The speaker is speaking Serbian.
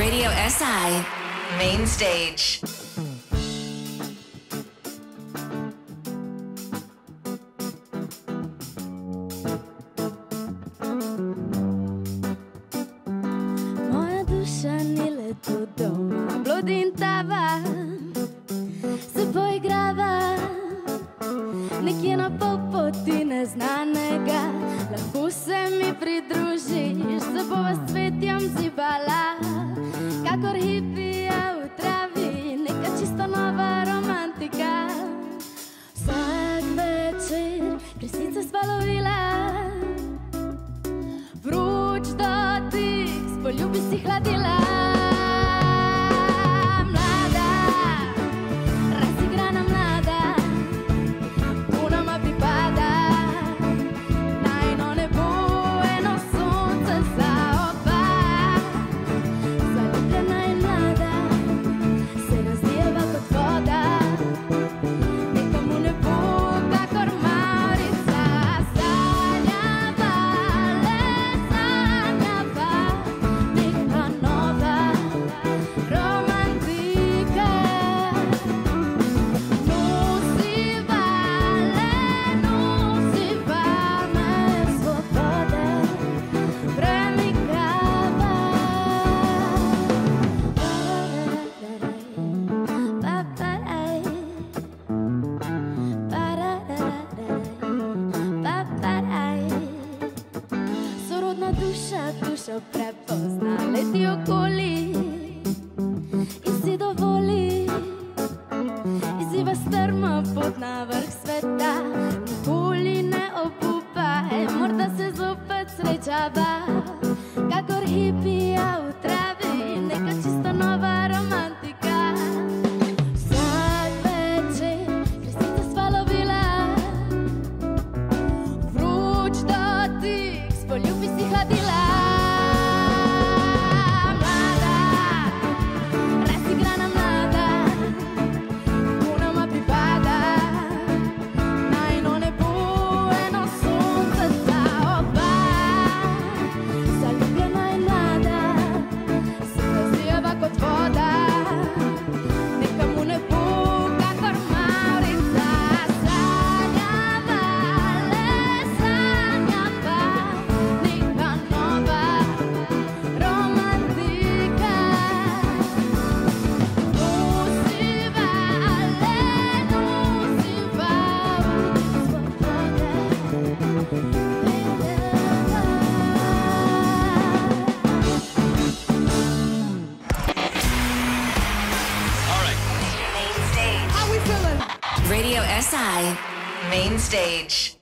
Radio SI Main Stage. Moja duša ni le tu doma, bludim tava, se poigrava nekje na pol poti neznanega. Lahko se mi pridružiš, se bova s cvetjem zibala, kakor hipija v travi, neka čisto nova romantika. Vsak večer resnica spalovila, vroč dotik, s poljubi si hladila. Mlada, razigrana mlada, punama pripada, najno nebo, eno sonce za oba. Zaljubljena in mlada, se razlijeva kot voda, nekomu nebo, kakor Maurica. Sanjava, le sanjava, neka nova romantika. Nosiva, le nosiva, me svobode premikava. Sorodna duša dušo prepozna, leti okoli in si dovoli. Izziva strma pot na vrh sveta, nikoli ne obupaj, morda se zopet srečava, kakor hipija v travi, neka čisto nova romantika. Vsak večer resnica spalovila, vroč dotik, s poljubi si hladila. Mlada, razigrana mlada, punama pripada, najno nebo, eno sonce za oba. Zaljubljena in mlada, se razlijeva kot voda, nekomu nebo, kakor Maurica. Sanjava, le sanjava, neka nova romantika. Nosiva, le nosiva, Main Stage. How we feeling? Radio SI Main Stage.